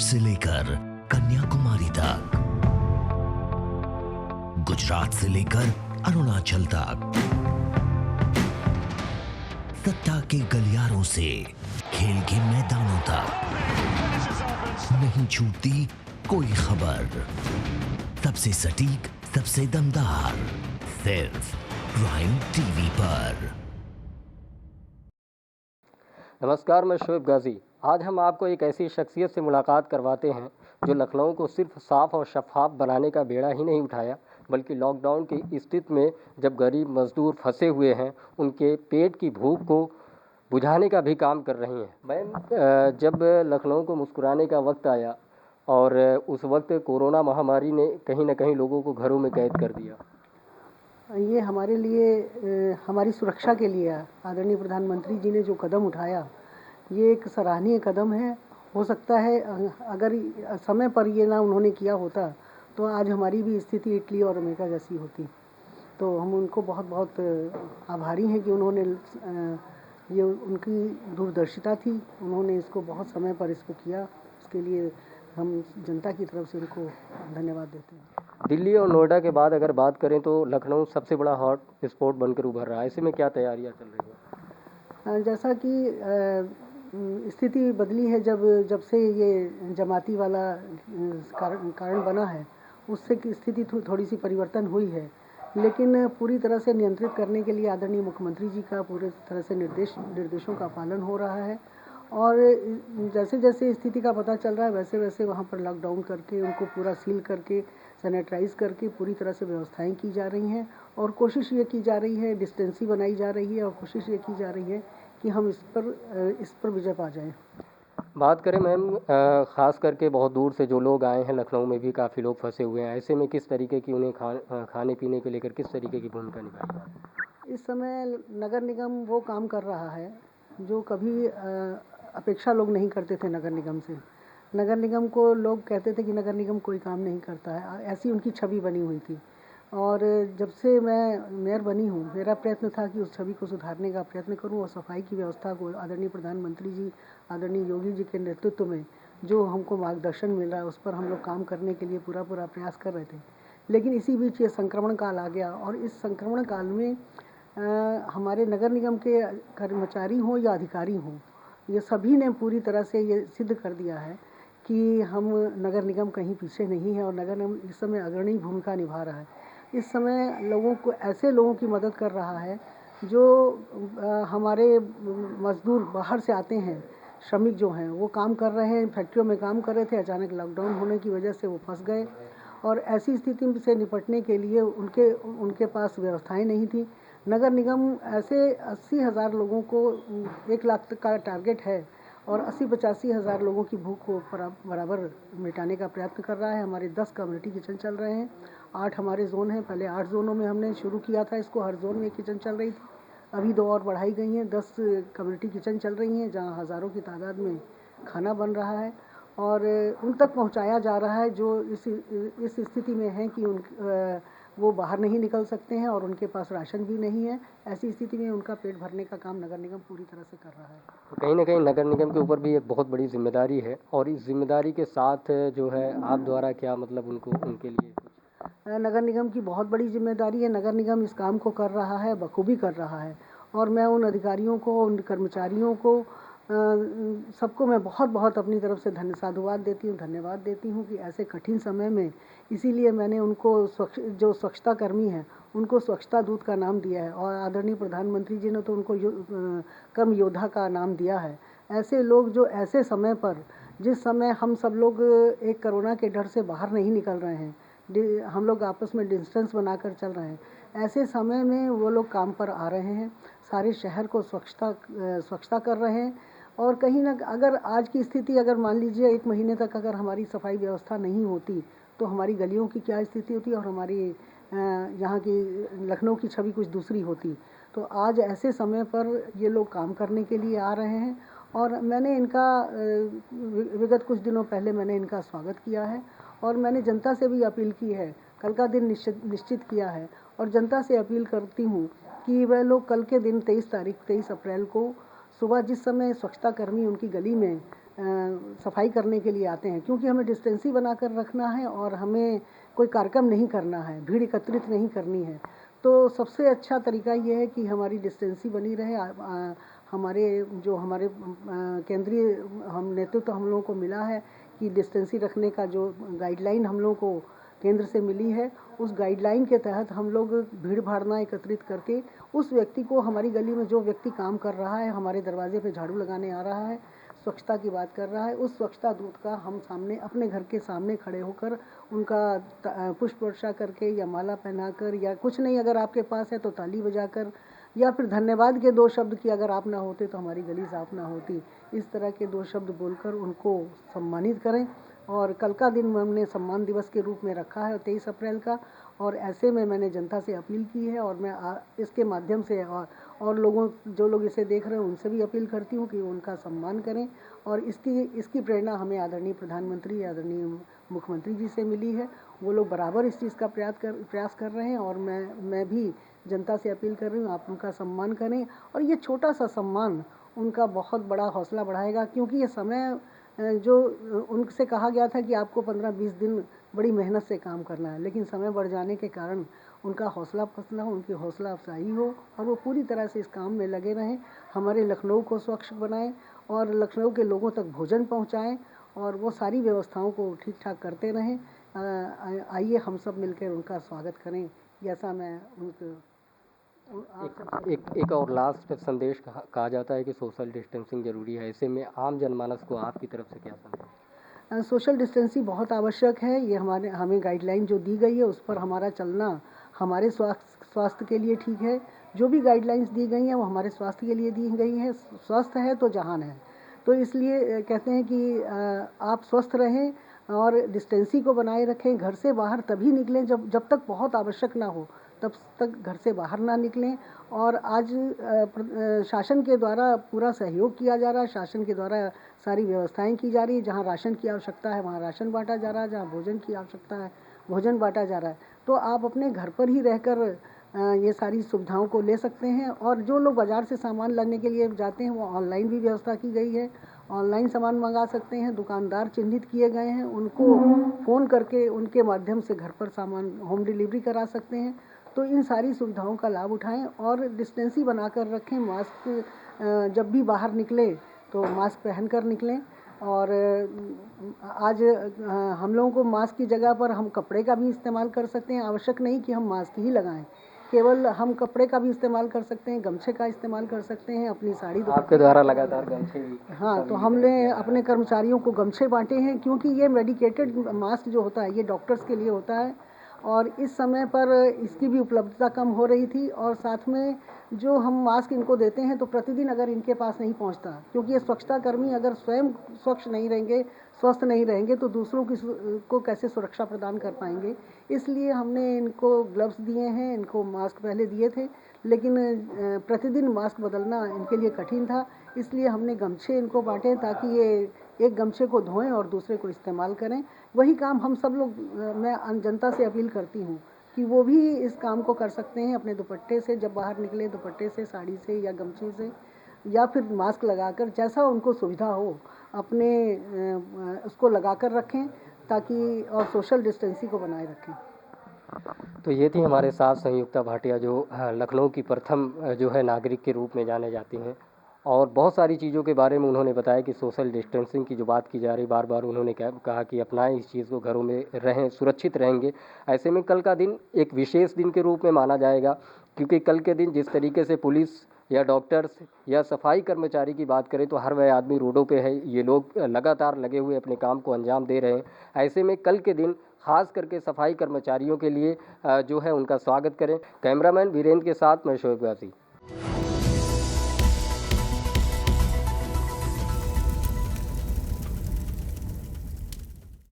से लेकर कन्याकुमारी तक, गुजरात से लेकर अरुणाचल तक, सत्ता के गलियारों से खेल के मैदानों तक, नहीं छूटती कोई खबर। सबसे सटीक, सबसे दमदार, सिर्फ प्राइम टीवी पर। नमस्कार, मैं शोएब गाजी। आज हम आपको एक ऐसी शख्सियत से मुलाकात करवाते हैं जो लखनऊ को सिर्फ साफ और शफाफ बनाने का बेड़ा ही नहीं उठाया, बल्कि लॉकडाउन की स्थिति में जब गरीब मजदूर फंसे हुए हैं, उनके पेट की भूख को बुझाने का भी काम कर रही हैं। मैम, जब लखनऊ को मुस्कुराने का वक्त आया और उस वक्त कोरोना महामारी ने कहीं ना कहीं लोगों को घरों में कैद कर दिया, ये हमारे लिए, हमारी सुरक्षा के लिए आदरणीय प्रधानमंत्री जी ने जो कदम उठाया, ये एक सराहनीय कदम है। हो सकता है अगर समय पर ये ना उन्होंने किया होता तो आज हमारी भी स्थिति इटली और अमेरिका जैसी होती। तो हम उनको बहुत बहुत आभारी हैं कि उन्होंने ये उनकी दूरदर्शिता थी, उन्होंने इसको बहुत समय पर इसको किया। उसके लिए हम जनता की तरफ से उनको धन्यवाद देते हैं। दिल्ली और नोएडा के बाद अगर बात करें तो लखनऊ सबसे बड़ा हॉट स्पॉट बनकर उभर रहा है। ऐसे में क्या तैयारियां चल रही हैं? जैसा कि स्थिति बदली है, जब से ये जमाती वाला कारण बना है, उससे की स्थिति थोड़ी सी परिवर्तन हुई है, लेकिन पूरी तरह से नियंत्रित करने के लिए आदरणीय मुख्यमंत्री जी का पूरी तरह से निर्देशों का पालन हो रहा है। और जैसे जैसे स्थिति का पता चल रहा है, वैसे वैसे वहाँ पर लॉकडाउन करके, उनको पूरा सील करके, सैनिटाइज़ करके पूरी तरह से व्यवस्थाएं की जा रही हैं। और कोशिश ये की जा रही है, डिस्टेंसिंग बनाई जा रही है, और कोशिश ये की जा रही है कि हम इस पर विजय पा जाएं। बात करें मैम, ख़ास करके बहुत दूर से जो लोग आए हैं, लखनऊ में भी काफ़ी लोग फंसे हुए हैं। ऐसे में किस तरीके की उन्हें खाने पीने को लेकर किस तरीके की भूमिका निभाई? इस समय नगर निगम वो काम कर रहा है जो कभी अपेक्षा लोग नहीं करते थे नगर निगम से। नगर निगम को लोग कहते थे कि नगर निगम कोई काम नहीं करता है, ऐसी उनकी छवि बनी हुई थी। और जब से मैं मेयर बनी हूँ, मेरा प्रयत्न था कि उस छवि को सुधारने का प्रयत्न करूँ और सफाई की व्यवस्था को आदरणीय प्रधानमंत्री जी, आदरणीय योगी जी के नेतृत्व में जो हमको मार्गदर्शन मिल रहा है, उस पर हम लोग काम करने के लिए पूरा प्रयास कर रहे थे। लेकिन इसी बीच ये संक्रमण काल आ गया, और इस संक्रमण काल में हमारे नगर निगम के कर्मचारी हों या अधिकारी हों, ये सभी ने पूरी तरह से ये सिद्ध कर दिया है कि हम नगर निगम कहीं पीछे नहीं है, और नगर निगम इस समय अग्रणी भूमिका निभा रहा है। इस समय लोगों को, ऐसे लोगों की मदद कर रहा है जो हमारे मजदूर बाहर से आते हैं, श्रमिक जो हैं वो काम कर रहे हैं, फैक्ट्रियों में काम कर रहे थे, अचानक लॉकडाउन होने की वजह से वो फंस गए, और ऐसी स्थिति से निपटने के लिए उनके पास व्यवस्थाएं नहीं थी। नगर निगम ऐसे 80,000 लोगों को, 1 लाख तक का टारगेट है, और 80-85 हज़ार लोगों की भूख को बराबर मिटाने का प्रयत्न कर रहा है। हमारे 10 कम्युनिटी किचन चल रहे हैं, 8 हमारे जोन हैं। पहले 8 जोनों में हमने शुरू किया था इसको, हर जोन में किचन चल रही थी। अभी 2 और बढ़ाई गई हैं, 10 कम्युनिटी किचन चल रही हैं, जहाँ हज़ारों की तादाद में खाना बन रहा है और उन तक पहुँचाया जा रहा है जो इस स्थिति में हैं कि वो बाहर नहीं निकल सकते हैं और उनके पास राशन भी नहीं है। ऐसी स्थिति में उनका पेट भरने का काम नगर निगम पूरी तरह से कर रहा है। तो कहीं ना कहीं नगर निगम के ऊपर भी एक बहुत बड़ी जिम्मेदारी है, और इस जिम्मेदारी के साथ जो है आप द्वारा क्या मतलब उनके लिए नगर निगम की बहुत बड़ी जिम्मेदारी है। नगर निगम इस काम को कर रहा है, बखूबी कर रहा है, और मैं उन अधिकारियों को, उन कर्मचारियों को, सबको मैं बहुत बहुत अपनी तरफ से धन्यवाद देती हूँ कि ऐसे कठिन समय में, इसीलिए मैंने उनको जो स्वच्छता कर्मी हैं उनको स्वच्छता दूत का नाम दिया है, और आदरणीय प्रधानमंत्री जी ने तो उनको कर्म योद्धा का नाम दिया है। ऐसे लोग जो ऐसे समय पर, जिस समय हम सब लोग एक कोरोना के डर से बाहर नहीं निकल रहे हैं, हम लोग आपस में डिस्टेंस बनाकर चल रहे हैं, ऐसे समय में वो लोग काम पर आ रहे हैं, सारे शहर को स्वच्छता कर रहे हैं। और कहीं ना, अगर आज की स्थिति, अगर मान लीजिए 1 महीने तक अगर हमारी सफाई व्यवस्था नहीं होती तो हमारी गलियों की क्या स्थिति होती और हमारी यहाँ की लखनऊ की छवि कुछ दूसरी होती। तो आज ऐसे समय पर ये लोग काम करने के लिए आ रहे हैं, और मैंने इनका विगत कुछ दिनों पहले मैंने इनका स्वागत किया है, और मैंने जनता से भी अपील की है, कल का दिन निश्चित किया है, और जनता से अपील करती हूँ कि वह लोग कल के दिन 23 अप्रैल को सुबह, जिस समय स्वच्छता कर्मी उनकी गली में सफाई करने के लिए आते हैं, क्योंकि हमें डिस्टेंसी बनाकर रखना है और हमें कोई कार्यक्रम नहीं करना है, भीड़ एकत्रित नहीं करनी है। तो सबसे अच्छा तरीका ये है कि हमारी डिस्टेंसी बनी रहे। हमारे केंद्रीय हम नेतृत्व हम लोगों को मिला है कि डिस्टेंसी रखने का जो गाइडलाइन हम लोगों को केंद्र से मिली है, उस गाइडलाइन के तहत हम लोग भीड़ भाड़ना एकत्रित करके उस व्यक्ति को, हमारी गली में जो व्यक्ति काम कर रहा है, हमारे दरवाजे पे झाड़ू लगाने आ रहा है, स्वच्छता की बात कर रहा है, उस स्वच्छता दूत का हम सामने अपने घर के सामने खड़े होकर उनका पुष्प वर्षा करके या माला पहनाकर, या कुछ नहीं अगर आपके पास है तो ताली बजाकर, या फिर धन्यवाद के 2 शब्द कि अगर आप ना होते तो हमारी गली साफ ना होती, इस तरह के 2 शब्द बोलकर उनको सम्मानित करें। और कल का दिन हमने सम्मान दिवस के रूप में रखा है 23 अप्रैल का, और ऐसे में मैंने जनता से अपील की है और मैं इसके माध्यम से और लोगों, जो लोग इसे देख रहे हैं, उनसे भी अपील करती हूँ कि उनका सम्मान करें। और इसकी प्रेरणा हमें आदरणीय प्रधानमंत्री, आदरणीय मुख्यमंत्री जी से मिली है। वो लोग बराबर इस चीज़ का प्रयास कर रहे हैं और मैं भी जनता से अपील कर रही हूँ, आप उनका सम्मान करें। और ये छोटा सा सम्मान उनका बहुत बड़ा हौसला बढ़ाएगा, क्योंकि ये समय जो उनसे कहा गया था कि आपको 15-20 दिन बड़ी मेहनत से काम करना है, लेकिन समय बढ़ जाने के कारण उनका हौसला पसना हो, उनकी हौसला अफजाई हो और वो पूरी तरह से इस काम में लगे रहें। हमारे लखनऊ को स्वच्छ बनाएं और लखनऊ के लोगों तक भोजन पहुंचाएं और वो सारी व्यवस्थाओं को ठीक ठाक करते रहें। आइए हम सब मिलकर उनका स्वागत करें, ऐसा मैं उनको एक और लास्ट संदेश कहा जाता है कि सोशल डिस्टेंसिंग जरूरी है। ऐसे में आम जनमानस को आपकी तरफ से क्या संदेश? सोशल डिस्टेंसिंग बहुत आवश्यक है। ये हमें गाइडलाइन जो दी गई है उस पर हमारा चलना हमारे स्वास्थ्य के लिए ठीक है। जो भी गाइडलाइंस दी गई हैं वो हमारे स्वास्थ्य के लिए दी गई हैं। स्वस्थ है तो जहान है, तो इसलिए कहते हैं कि आप स्वस्थ रहें और डिस्टेंसी को बनाए रखें। घर से बाहर तभी निकलें जब तक बहुत आवश्यक ना हो, तब तक घर से बाहर ना निकलें। और आज शासन के द्वारा पूरा सहयोग किया जा रहा है, शासन के द्वारा सारी व्यवस्थाएं की जा रही है। जहाँ राशन की आवश्यकता है वहाँ राशन बांटा जा रहा है, जहाँ भोजन की आवश्यकता है भोजन बांटा जा रहा है। तो आप अपने घर पर ही रहकर ये सारी सुविधाओं को ले सकते हैं। और जो लोग बाज़ार से सामान लाने के लिए जाते हैं वो ऑनलाइन भी व्यवस्था की गई है, ऑनलाइन सामान मंगा सकते हैं। दुकानदार चिन्हित किए गए हैं, उनको फ़ोन करके उनके माध्यम से घर पर सामान होम डिलीवरी करा सकते हैं। तो इन सारी सुविधाओं का लाभ उठाएं और डिस्टेंसी बनाकर रखें। मास्क जब भी बाहर निकले तो मास्क पहन कर निकलें। और आज हम लोगों को मास्क की जगह पर हम कपड़े का भी इस्तेमाल कर सकते हैं। आवश्यक नहीं कि हम मास्क ही लगाएं, केवल हम कपड़े का भी इस्तेमाल कर सकते हैं, गमछे का इस्तेमाल कर सकते हैं। अपनी साड़ी आपके द्वारा लगातार गमछे भी? हाँ, तो हमने अपने कर्मचारियों को गमछे बांटे हैं, क्योंकि ये मेडिकेटेड मास्क जो होता है ये डॉक्टर्स के लिए होता है और इस समय पर इसकी भी उपलब्धता कम हो रही थी। और साथ में जो हम मास्क इनको देते हैं तो प्रतिदिन अगर इनके पास नहीं पहुंचता, क्योंकि ये स्वच्छता कर्मी अगर स्वयं स्वच्छ नहीं रहेंगे, स्वस्थ नहीं रहेंगे तो दूसरों को कैसे सुरक्षा प्रदान कर पाएंगे। इसलिए हमने इनको ग्लव्स दिए हैं, इनको मास्क पहले दिए थे, लेकिन प्रतिदिन मास्क बदलना इनके लिए कठिन था। इसलिए हमने गमछे इनको बांटे ताकि ये एक गमछे को धोएं और दूसरे को इस्तेमाल करें। वही काम हम सब लोग, मैं जनता से अपील करती हूँ कि वो भी इस काम को कर सकते हैं। अपने दुपट्टे से जब बाहर निकले, दुपट्टे से, साड़ी से या गमछे से या फिर मास्क लगाकर, जैसा उनको सुविधा हो अपने उसको लगाकर रखें ताकि और सोशल डिस्टेंसिंग को बनाए रखें। तो ये थी हमारे साथ संयुक्ता भाटिया, जो लखनऊ की प्रथम जो है नागरिक के रूप में जाने जाती हैं। और बहुत सारी चीज़ों के बारे में उन्होंने बताया कि सोशल डिस्टेंसिंग की जो बात की जा रही, बार बार उन्होंने कहा कि अपनाएं इस चीज़ को, घरों में रहें, सुरक्षित रहेंगे। ऐसे में कल का दिन एक विशेष दिन के रूप में माना जाएगा, क्योंकि कल के दिन जिस तरीके से पुलिस या डॉक्टर्स या सफाई कर्मचारी की बात करें तो हर वह आदमी रोडों पे है। ये लोग लगातार लगे हुए अपने काम को अंजाम दे रहे हैं। ऐसे में कल के दिन खास करके सफाई कर्मचारियों के लिए जो है उनका स्वागत करें। कैमरामैन वीरेंद्र के साथ मैं शोएब गाजी।